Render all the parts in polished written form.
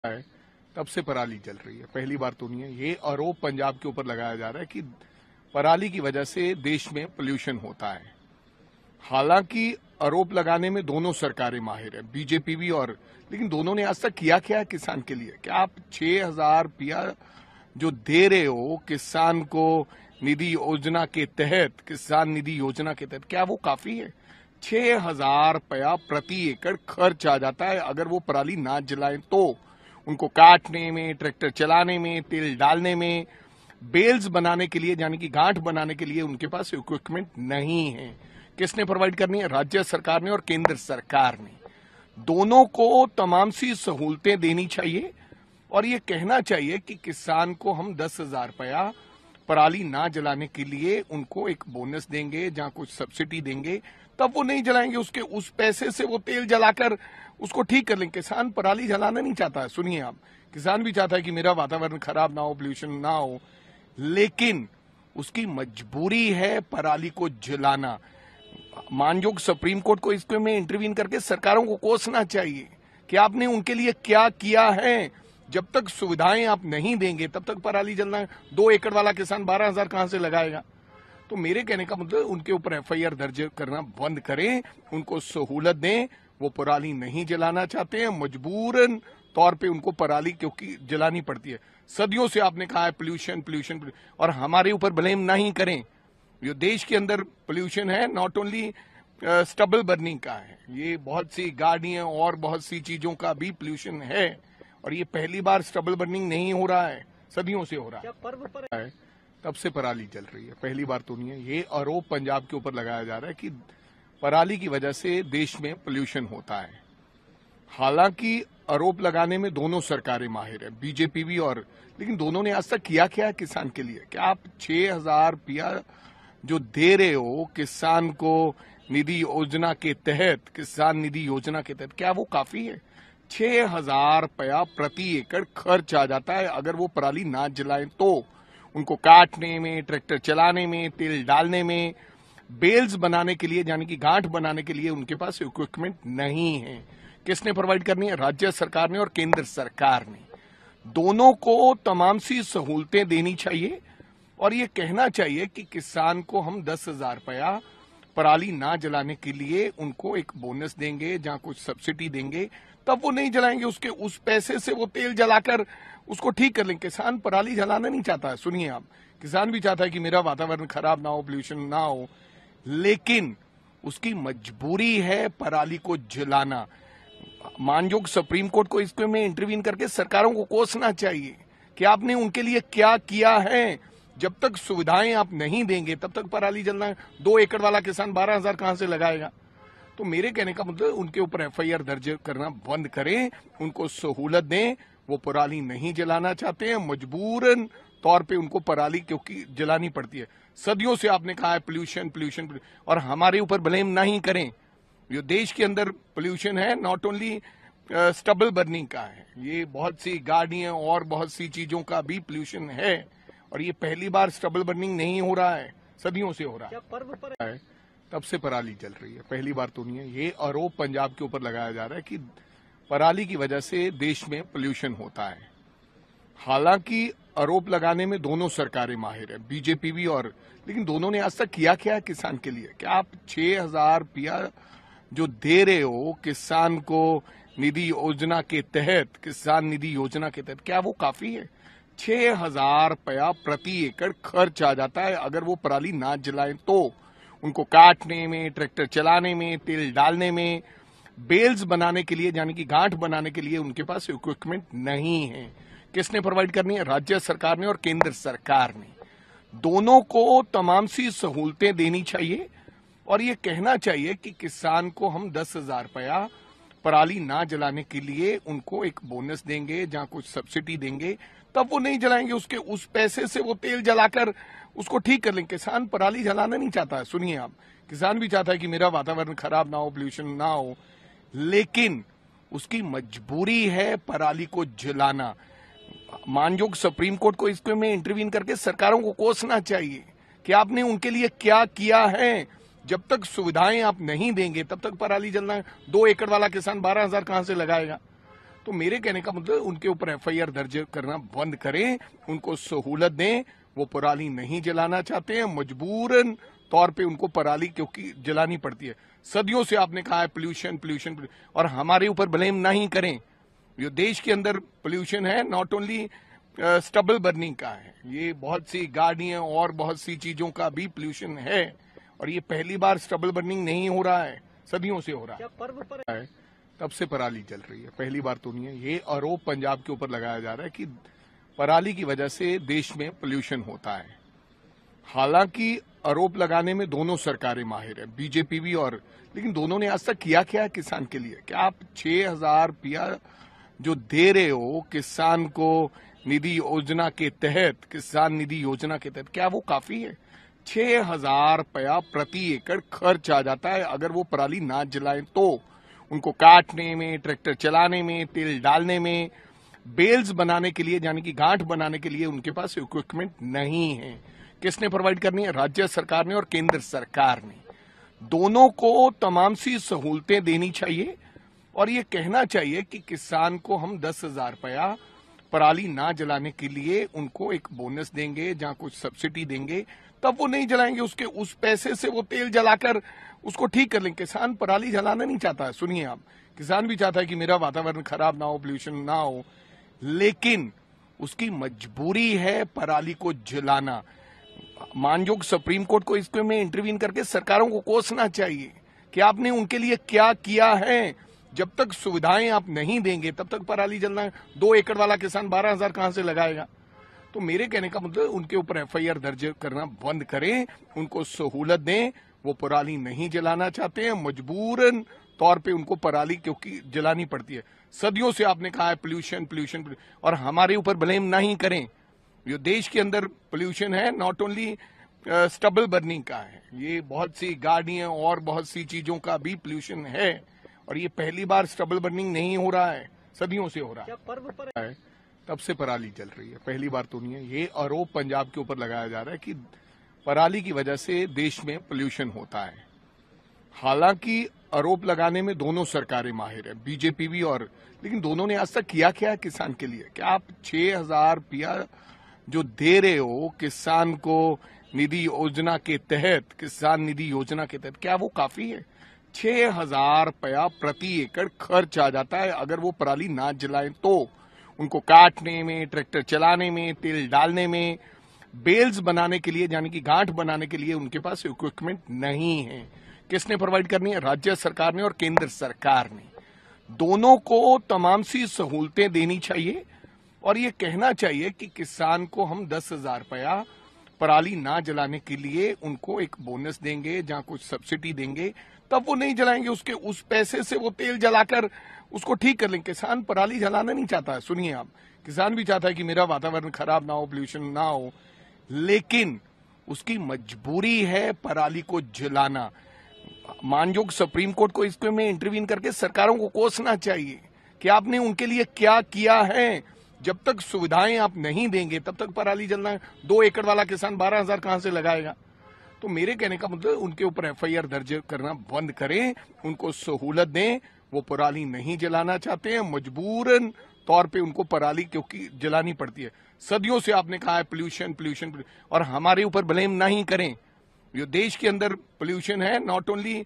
है, तब से पराली जल रही है। पहली बार तो नहीं है। ये आरोप पंजाब के ऊपर लगाया जा रहा है कि पराली की वजह से देश में पोल्यूशन होता है। हालांकि आरोप लगाने में दोनों सरकारें माहिर है, बीजेपी भी और, लेकिन दोनों ने आज तक किया क्या है किसान के लिए? क्या आप 6,000 रुपया जो दे रहे हो किसान को निधि योजना के तहत, किसान निधि योजना के तहत, क्या वो काफी है? 6,000 रुपया प्रति एकड़ खर्च आ जाता है अगर वो पराली ना जलाएं तो। उनको काटने में, ट्रैक्टर चलाने में, तेल डालने में, बेल्स बनाने के लिए यानी कि गांठ बनाने के लिए उनके पास इक्विपमेंट नहीं है। किसने प्रोवाइड करनी है? राज्य सरकार ने और केंद्र सरकार ने। दोनों को तमाम सी सहूलतें देनी चाहिए और ये कहना चाहिए कि किसान को हम 10,000 रुपया पराली ना जलाने के लिए उनको एक बोनस देंगे, जहां कुछ सब्सिडी देंगे, तब वो नहीं जलाएंगे। उसके उस पैसे से वो तेल जलाकर उसको ठीक कर लेंगे। किसान पराली जलाना नहीं चाहता है। सुनिए आप, किसान भी चाहता है कि मेरा वातावरण खराब ना हो, पोल्यूशन ना हो, लेकिन उसकी मजबूरी है पराली को जलाना। मानयोग सुप्रीम कोर्ट को इसके में इंटरवीन करके सरकारों को कोसना चाहिए कि आपने उनके लिए क्या किया है। जब तक सुविधाएं आप नहीं देंगे तब तक पराली जलना है। 2 एकड़ वाला किसान 12,000 कहां से लगाएगा? तो मेरे कहने का मतलब उनके ऊपर एफआईआर दर्ज करना बंद करें, उनको सहूलत दें। वो पराली नहीं जलाना चाहते हैं, मजबूरन तौर पे उनको पराली क्योंकि जलानी पड़ती है। सदियों से आपने कहा है पोल्यूशन पोल्यूशन, और हमारे ऊपर ब्लेम नहीं करें। जो देश के अंदर पोल्यूशन है नॉट ओनली स्टबल बर्निंग का है, ये बहुत सी गाड़ियां और बहुत सी चीजों का भी पोल्यूशन है। और ये पहली बार स्टबल बर्निंग नहीं हो रहा है, सदियों से हो रहा है, तब से पराली जल रही है। पहली बार तो नहीं है। ये आरोप पंजाब के ऊपर लगाया जा रहा है कि पराली की वजह से देश में पोल्यूशन होता है। हालांकि आरोप लगाने में दोनों सरकारें माहिर है, बीजेपी भी और, लेकिन दोनों ने आज तक किया क्या है किसान के लिए? क्या आप 6,000 रुपया जो दे रहे हो किसान को निधि योजना के तहत, किसान निधि योजना के तहत, क्या वो काफी है? 6,000 रुपया प्रति एकड़ खर्च आ जाता है अगर वो पराली ना जलाएं तो। उनको काटने में, ट्रैक्टर चलाने में, तेल डालने में, बेल्स बनाने के लिए यानी कि गांठ बनाने के लिए उनके पास इक्विपमेंट नहीं है। किसने प्रोवाइड करनी है? राज्य सरकार ने और केंद्र सरकार ने। दोनों को तमाम सी सहूलतें देनी चाहिए और ये कहना चाहिए कि किसान को हम 10,000 रुपया पराली ना जलाने के लिए उनको एक बोनस देंगे, जहां कुछ सब्सिडी देंगे, तब वो नहीं जलाएंगे। उसके उस पैसे से वो तेल जलाकर उसको ठीक कर लेंगे। किसान पराली जलाना नहीं चाहता है। सुनिए आप, किसान भी चाहता है कि मेरा वातावरण खराब ना हो, पोल्यूशन ना हो, लेकिन उसकी मजबूरी है पराली को जलाना। मानयोग सुप्रीम कोर्ट को इसके में इंटरवीन करके सरकारों को कोसना चाहिए कि आपने उनके लिए क्या किया है। जब तक सुविधाएं आप नहीं देंगे तब तक पराली जलना है। 2 एकड़ वाला किसान 12,000 कहां से लगाएगा? तो मेरे कहने का मतलब उनके ऊपर एफआईआर दर्ज करना बंद करें, उनको सहूलत दें। वो पराली नहीं जलाना चाहते हैं, मजबूरन तौर पे उनको पराली क्योंकि जलानी पड़ती है। सदियों से आपने कहा है पोल्यूशन पोल्यूशन, और हमारे ऊपर ब्लेम नहीं करें। जो देश के अंदर पोल्यूशन है नॉट ओनली स्टबल बर्निंग का है, ये बहुत सी गाड़ियां और बहुत सी चीजों का भी पोल्यूशन है। और ये पहली बार स्टबल बर्निंग नहीं हो रहा है, सदियों से हो रहा है, तब से पराली जल रही है। पहली बार तो नहीं है। ये आरोप पंजाब के ऊपर लगाया जा रहा है कि पराली की वजह से देश में पोल्यूशन होता है। हालांकि आरोप लगाने में दोनों सरकारें माहिर है, बीजेपी भी और, लेकिन दोनों ने आज तक किया क्या है किसान के लिए? क्या आप 6,000 रुपया जो दे रहे हो किसान को निधि योजना के तहत, किसान निधि योजना के तहत, क्या वो काफी है? 6,000 रुपया प्रति एकड़ खर्च आ जाता है अगर वो पराली ना जलाएं तो। उनको काटने में, ट्रैक्टर चलाने में, तेल डालने में, बेल्स बनाने के लिए यानी कि गांठ बनाने के लिए उनके पास इक्विपमेंट नहीं है। किसने प्रोवाइड करनी है? राज्य सरकार ने और केंद्र सरकार ने। दोनों को तमाम सी सहूलतें देनी चाहिए और ये कहना चाहिए कि किसान को हम 10,000 रुपया पराली ना जलाने के लिए उनको एक बोनस देंगे, जहां कुछ सब्सिडी देंगे, तब वो नहीं जलाएंगे। उसके उस पैसे से वो तेल जलाकर उसको ठीक कर लेंगे। किसान पराली जलाना नहीं चाहता है। सुनिए आप, किसान भी चाहता है कि मेरा वातावरण खराब ना हो, पोल्यूशन ना हो, लेकिन उसकी मजबूरी है पराली को जलाना। मानयोग सुप्रीम कोर्ट को इसके में इंटरवीन करके सरकारों को कोसना चाहिए कि आपने उनके लिए क्या किया है। जब तक सुविधाएं आप नहीं देंगे तब तक पराली जलना है। 2 एकड़ वाला किसान 12,000 कहां से लगाएगा? तो मेरे कहने का मतलब उनके ऊपर एफआईआर दर्ज करना बंद करें, उनको सहूलत दें। वो पराली नहीं जलाना चाहते हैं, मजबूरन तौर पे उनको पराली क्योंकि जलानी पड़ती है। सदियों से आपने कहा है पोल्यूशन पोल्यूशन, और हमारे ऊपर ब्लेम नहीं करें। जो देश के अंदर पोल्यूशन है नॉट ओनली स्टबल बर्निंग का है, ये बहुत सी गाड़ियां और बहुत सी चीजों का भी पोल्यूशन है। और ये पहली बार स्टबल बर्निंग नहीं हो रहा है, सदियों से हो रहा है। तब से पराली जल रही है, पहली बार तो नहीं है। ये आरोप पंजाब के ऊपर लगाया जा रहा है कि पराली की वजह से देश में पोल्यूशन होता है। हालांकि आरोप लगाने में दोनों सरकारें माहिर है, बीजेपी भी, और लेकिन दोनों ने आज तक किया क्या है किसान के लिए? क्या आप 6,000 रुपया जो दे रहे हो किसान को निधि योजना के तहत, किसान निधि योजना के तहत, क्या वो काफी है? 6,000 रुपया प्रति एकड़ खर्च आ जाता है अगर वो पराली ना जलाएं तो। उनको काटने में, ट्रैक्टर चलाने में, तेल डालने में, बेल्स बनाने के लिए यानी कि गांठ बनाने के लिए उनके पास इक्विपमेंट नहीं है। किसने प्रोवाइड करनी है? राज्य सरकार ने और केंद्र सरकार ने। दोनों को तमाम सी सहूलतें देनी चाहिए और ये कहना चाहिए कि किसान को हम 10,000 रुपया पराली ना जलाने के लिए उनको एक बोनस देंगे, जहां कुछ सब्सिडी देंगे, तब वो नहीं जलाएंगे। उसके उस पैसे से वो तेल जलाकर उसको ठीक कर लेंगे। किसान पराली जलाना नहीं चाहता है, सुनिए आप, किसान भी चाहता है कि मेरा वातावरण खराब ना हो, पोल्यूशन ना हो, लेकिन उसकी मजबूरी है पराली को जलाना। मानजोग सुप्रीम कोर्ट को इसके में इंटरवीन करके सरकारों को कोसना चाहिए कि आपने उनके लिए क्या किया है। जब तक सुविधाएं आप नहीं देंगे तब तक पराली जलना है। 2 एकड़ वाला किसान 12,000 कहां से लगाएगा? तो मेरे कहने का मतलब उनके ऊपर एफआईआर दर्ज करना बंद करें, उनको सहूलत दें। वो पराली नहीं जलाना चाहते हैं, मजबूरन तौर पे उनको पराली क्योंकि जलानी पड़ती है। सदियों से आपने कहा है पोल्यूशन पोल्यूशन, और हमारे ऊपर ब्लेम नहीं करें। जो देश के अंदर पोल्यूशन है नॉट ओनली स्टबल बर्निंग का है, ये बहुत सी गाड़ियां और बहुत सी चीजों का भी पोल्यूशन है। और ये पहली बार स्टबल बर्निंग नहीं हो रहा है, सदियों से हो रहा है। तब से पराली जल रही है, पहली बार तो नहीं है। ये आरोप पंजाब के ऊपर लगाया जा रहा है कि पराली की वजह से देश में पोल्यूशन होता है। हालांकि आरोप लगाने में दोनों सरकारें माहिर है, बीजेपी भी, और लेकिन दोनों ने आज तक किया क्या है किसान के लिए? क्या आप 6,000 रुपया जो दे रहे हो किसान को निधि योजना के तहत, किसान निधि योजना के तहत, क्या वो काफी है? 6,000 रुपया प्रति एकड़ खर्च आ जाता है अगर वो पराली ना जलाएं तो। उनको काटने में, ट्रैक्टर चलाने में, तेल डालने में, बेल्स बनाने के लिए यानी कि गांठ बनाने के लिए उनके पास इक्विपमेंट नहीं है। किसने प्रोवाइड करनी है? राज्य सरकार ने और केंद्र सरकार ने। दोनों को तमाम सी सहूलतें देनी चाहिए और ये कहना चाहिए कि किसान को हम 10,000 रुपया पराली ना जलाने के लिए उनको एक बोनस देंगे, जहां कुछ सब्सिडी देंगे, तब वो नहीं जलाएंगे। उसके उस पैसे से वो तेल जलाकर उसको ठीक कर लेंगे। किसान पराली जलाना नहीं चाहता है, सुनिए आप, किसान भी चाहता है कि मेरा वातावरण खराब ना हो, पोल्यूशन ना हो, लेकिन उसकी मजबूरी है पराली को जलाना। मानजोग सुप्रीम कोर्ट को इसके में इंटरवीन करके सरकारों को कोसना चाहिए कि आपने उनके लिए क्या किया है। जब तक सुविधाएं आप नहीं देंगे तब तक पराली जलना है। 2 एकड़ वाला किसान 12,000 कहां से लगाएगा? तो मेरे कहने का मतलब उनके ऊपर एफआईआर दर्ज करना बंद करें, उनको सहूलत दें। वो पराली नहीं जलाना चाहते हैं, मजबूरन तौर पे उनको पराली क्योंकि जलानी पड़ती है। सदियों से आपने कहा है पोल्यूशन पोल्यूशन, और हमारे ऊपर ब्लेम नहीं करें। जो देश के अंदर पोल्यूशन है नॉट ओनली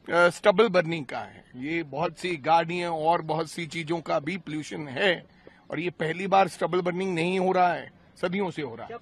स्टबल बर्निंग का है, ये बहुत सी गाड़ियां और बहुत सी चीजों का भी पोल्यूशन है। और ये पहली बार स्टबल बर्निंग नहीं हो रहा है, सदियों से हो रहा है।